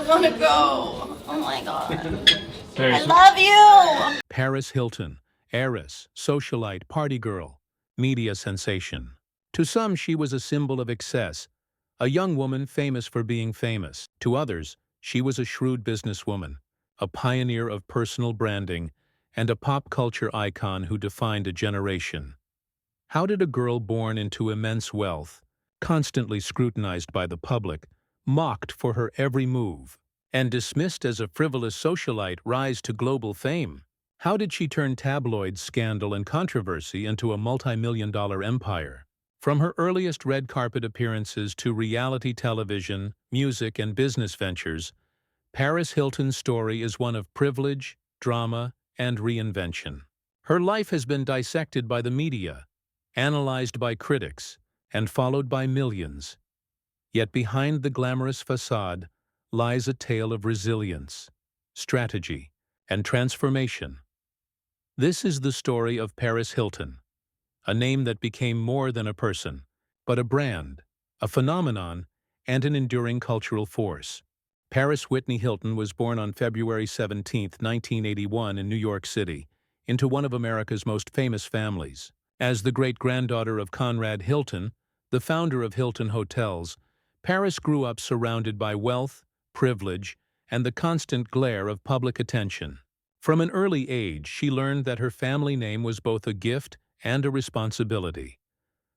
want to go. Oh my God. I Paris, love you. Paris Hilton, heiress, socialite, party girl, media sensation. To some, she was a symbol of excess, a young woman famous for being famous. To others, she was a shrewd businesswoman, a pioneer of personal branding, and a pop culture icon who defined a generation. How did a girl born into immense wealth, constantly scrutinized by the public, mocked for her every move, and dismissed as a frivolous socialite rise to global fame? How did she turn tabloid scandal and controversy into a multi-million-dollar empire? From her earliest red carpet appearances to reality television, music, and business ventures, Paris Hilton's story is one of privilege, drama, and reinvention. Her life has been dissected by the media, analyzed by critics, and followed by millions. Yet behind the glamorous facade lies a tale of resilience, strategy, and transformation. This is the story of Paris Hilton, a name that became more than a person, but a brand, a phenomenon, and an enduring cultural force. Paris Whitney Hilton was born on February 17, 1981 in New York City, into one of America's most famous families. As the great-granddaughter of Conrad Hilton, the founder of Hilton Hotels, Paris grew up surrounded by wealth, privilege, and the constant glare of public attention. From an early age, she learned that her family name was both a gift and a responsibility.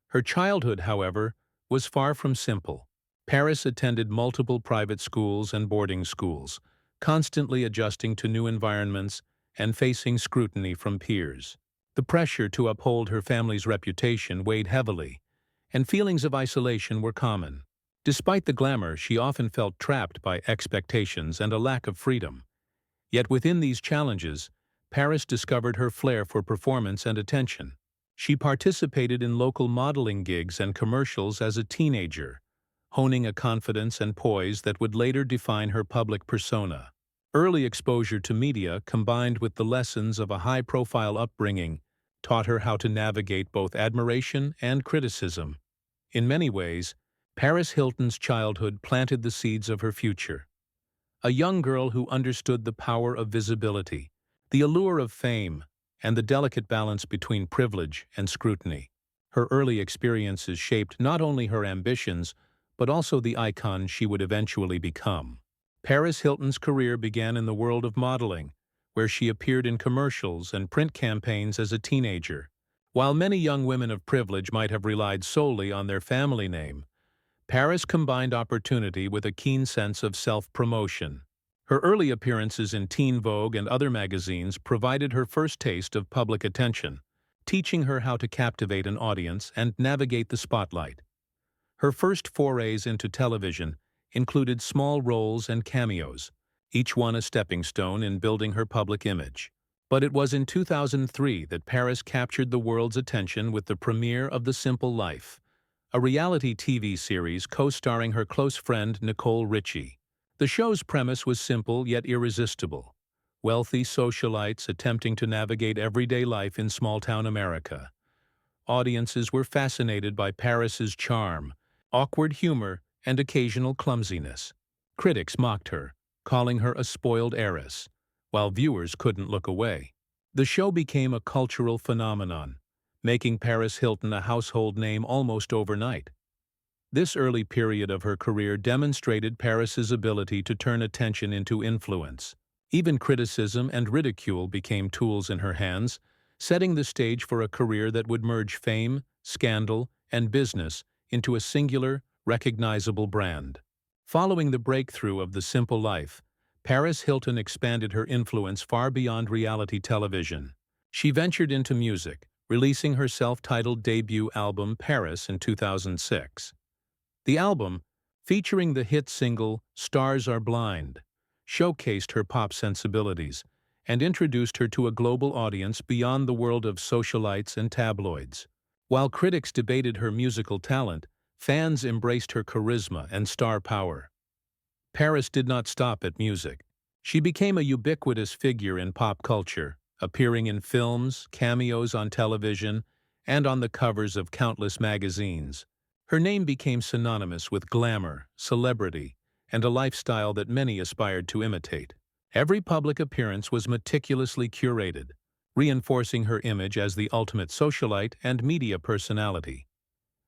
Her childhood, however, was far from simple. Paris attended multiple private schools and boarding schools, constantly adjusting to new environments and facing scrutiny from peers. The pressure to uphold her family's reputation weighed heavily, and feelings of isolation were common. Despite the glamour, she often felt trapped by expectations and a lack of freedom. Yet within these challenges, Paris discovered her flair for performance and attention. She participated in local modeling gigs and commercials as a teenager, honing a confidence and poise that would later define her public persona. Early exposure to media, combined with the lessons of a high-profile upbringing, taught her how to navigate both admiration and criticism. In many ways, Paris Hilton's childhood planted the seeds of her future. A young girl who understood the power of visibility, the allure of fame, and the delicate balance between privilege and scrutiny. Her early experiences shaped not only her ambitions, but also the icon she would eventually become. Paris Hilton's career began in the world of modeling, where she appeared in commercials and print campaigns as a teenager. While many young women of privilege might have relied solely on their family name, Paris combined opportunity with a keen sense of self-promotion. Her early appearances in Teen Vogue and other magazines provided her first taste of public attention, teaching her how to captivate an audience and navigate the spotlight. Her first forays into television included small roles and cameos, each one a stepping stone in building her public image. But it was in 2003 that Paris captured the world's attention with the premiere of The Simple Life, a reality TV series co-starring her close friend Nicole Richie. The show's premise was simple yet irresistible: wealthy socialites attempting to navigate everyday life in small-town America. Audiences were fascinated by Paris's charm, awkward humor, and occasional clumsiness. Critics mocked her, calling her a spoiled heiress, while viewers couldn't look away. The show became a cultural phenomenon, making Paris Hilton a household name almost overnight. This early period of her career demonstrated Paris's ability to turn attention into influence. Even criticism and ridicule became tools in her hands, setting the stage for a career that would merge fame, scandal, and business into a singular, recognizable brand. Following the breakthrough of The Simple Life, Paris Hilton expanded her influence far beyond reality television. She ventured into music, releasing her self-titled debut album Paris in 2006. The album, featuring the hit single Stars Are Blind, showcased her pop sensibilities and introduced her to a global audience beyond the world of socialites and tabloids. While critics debated her musical talent, fans embraced her charisma and star power. Paris did not stop at music. She became a ubiquitous figure in pop culture, appearing in films, cameos on television, and on the covers of countless magazines. Her name became synonymous with glamour, celebrity, and a lifestyle that many aspired to imitate. Every public appearance was meticulously curated, reinforcing her image as the ultimate socialite and media personality.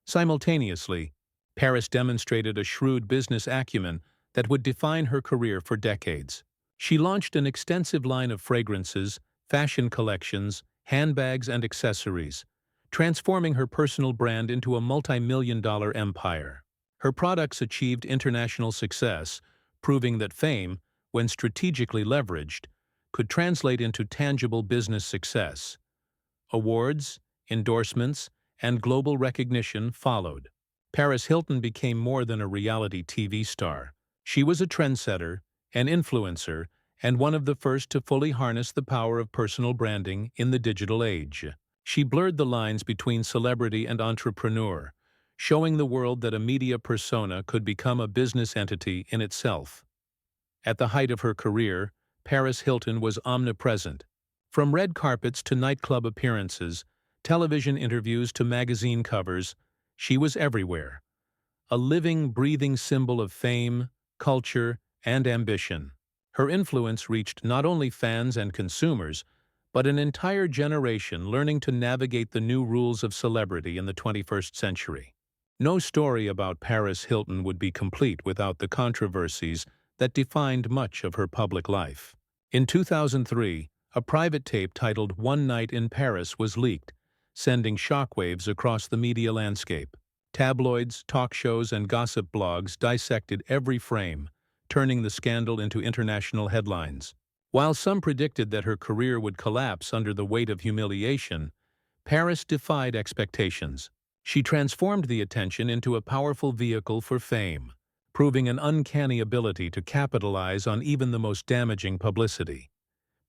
Simultaneously, Paris demonstrated a shrewd business acumen that would define her career for decades. She launched an extensive line of fragrances, fashion collections, handbags, and accessories, transforming her personal brand into a multi-million-dollar empire. Her products achieved international success, proving that fame, when strategically leveraged, could translate into tangible business success. Awards, endorsements, and global recognition followed. Paris Hilton became more than a reality TV star. She was a trendsetter, an influencer, and one of the first to fully harness the power of personal branding in the digital age. She blurred the lines between celebrity and entrepreneur, showing the world that a media persona could become a business entity in itself. At the height of her career, Paris Hilton was omnipresent. From red carpets to nightclub appearances, television interviews to magazine covers, she was everywhere. A living, breathing symbol of fame, culture, and ambition. Her influence reached not only fans and consumers, but an entire generation learning to navigate the new rules of celebrity in the 21st century. No story about Paris Hilton would be complete without the controversies that defined much of her public life. In 2003, a private tape titled "One Night in Paris" was leaked, sending shockwaves across the media landscape. Tabloids, talk shows, and gossip blogs dissected every frame, turning the scandal into international headlines. While some predicted that her career would collapse under the weight of humiliation, Paris defied expectations. She transformed the attention into a powerful vehicle for fame, proving an uncanny ability to capitalize on even the most damaging publicity.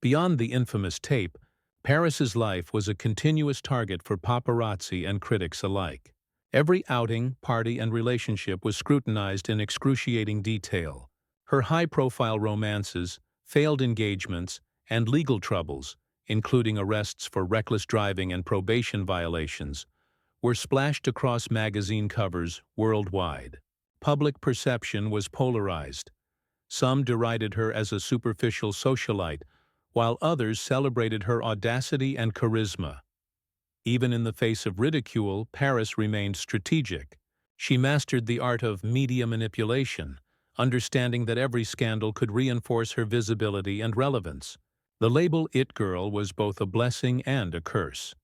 Beyond the infamous tape, Paris's life was a continuous target for paparazzi and critics alike. Every outing, party, and relationship was scrutinized in excruciating detail. Her high-profile romances, failed engagements, and legal troubles, including arrests for reckless driving and probation violations, were splashed across magazine covers worldwide. Public perception was polarized. Some derided her as a superficial socialite, while others celebrated her audacity and charisma. Even in the face of ridicule, Paris remained strategic. She mastered the art of media manipulation, understanding that every scandal could reinforce her visibility and relevance. The label "It Girl" was both a blessing and a curse,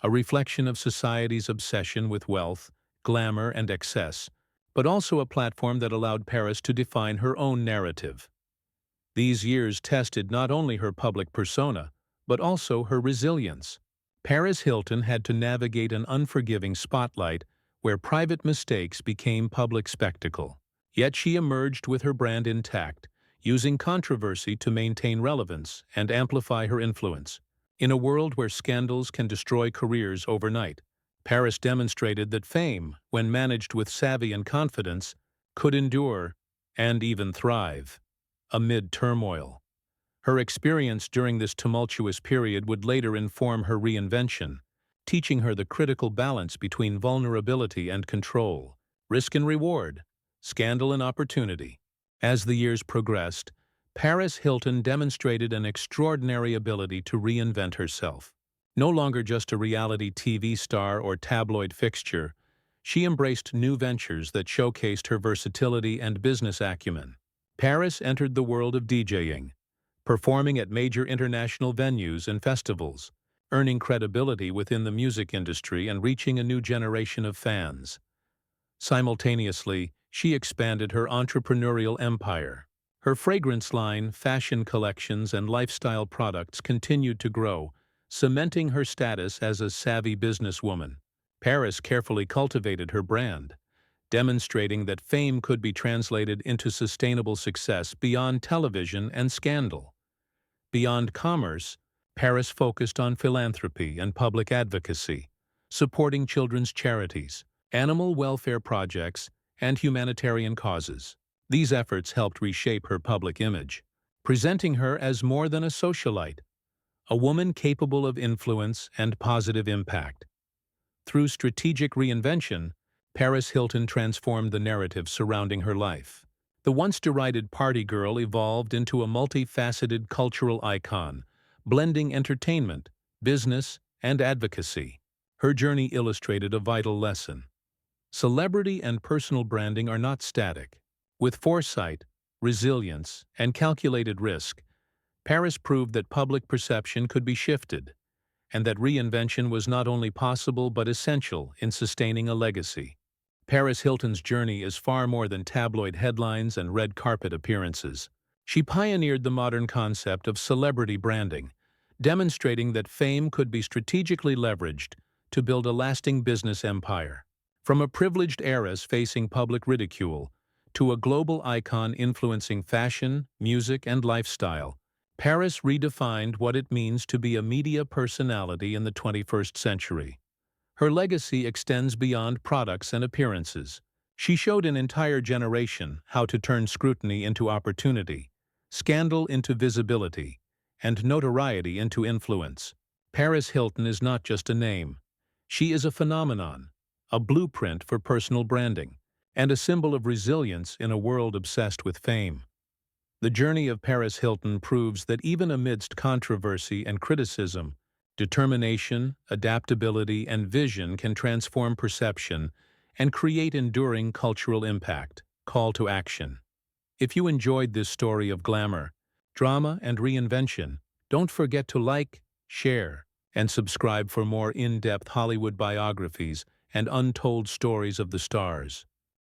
a reflection of society's obsession with wealth, glamour, and excess, but also a platform that allowed Paris to define her own narrative. These years tested not only her public persona, but also her resilience. Paris Hilton had to navigate an unforgiving spotlight where private mistakes became public spectacle. Yet she emerged with her brand intact, using controversy to maintain relevance and amplify her influence. In a world where scandals can destroy careers overnight, Paris demonstrated that fame, when managed with savvy and confidence, could endure and even thrive amid turmoil. Her experience during this tumultuous period would later inform her reinvention, teaching her the critical balance between vulnerability and control, risk and reward, scandal and opportunity. As the years progressed, Paris Hilton demonstrated an extraordinary ability to reinvent herself. No longer just a reality TV star or tabloid fixture, she embraced new ventures that showcased her versatility and business acumen. Paris entered the world of DJing, performing at major international venues and festivals, earning credibility within the music industry and reaching a new generation of fans. Simultaneously, she expanded her entrepreneurial empire. Her fragrance line, fashion collections, and lifestyle products continued to grow, cementing her status as a savvy businesswoman. Paris carefully cultivated her brand, demonstrating that fame could be translated into sustainable success beyond television and scandal. Beyond commerce, Paris focused on philanthropy and public advocacy, supporting children's charities, animal welfare projects, and humanitarian causes. These efforts helped reshape her public image, presenting her as more than a socialite, a woman capable of influence and positive impact. Through strategic reinvention, Paris Hilton transformed the narrative surrounding her life. The once derided party girl evolved into a multifaceted cultural icon, blending entertainment, business, and advocacy. Her journey illustrated a vital lesson. Celebrity and personal branding are not static. With foresight, resilience, and calculated risk, Paris proved that public perception could be shifted, and that reinvention was not only possible but essential in sustaining a legacy. Paris Hilton's journey is far more than tabloid headlines and red carpet appearances. She pioneered the modern concept of celebrity branding, demonstrating that fame could be strategically leveraged to build a lasting business empire. From a privileged heiress facing public ridicule to a global icon influencing fashion, music, and lifestyle, Paris redefined what it means to be a media personality in the 21st century. Her legacy extends beyond products and appearances. She showed an entire generation how to turn scrutiny into opportunity, scandal into visibility, and notoriety into influence. Paris Hilton is not just a name. She is a phenomenon, a blueprint for personal branding, and a symbol of resilience in a world obsessed with fame. The journey of Paris Hilton proves that even amidst controversy and criticism, determination, adaptability, and vision can transform perception and create enduring cultural impact. Call to action. If you enjoyed this story of glamour, drama, and reinvention, don't forget to like, share, and subscribe for more in-depth Hollywood biographies and untold stories of the stars.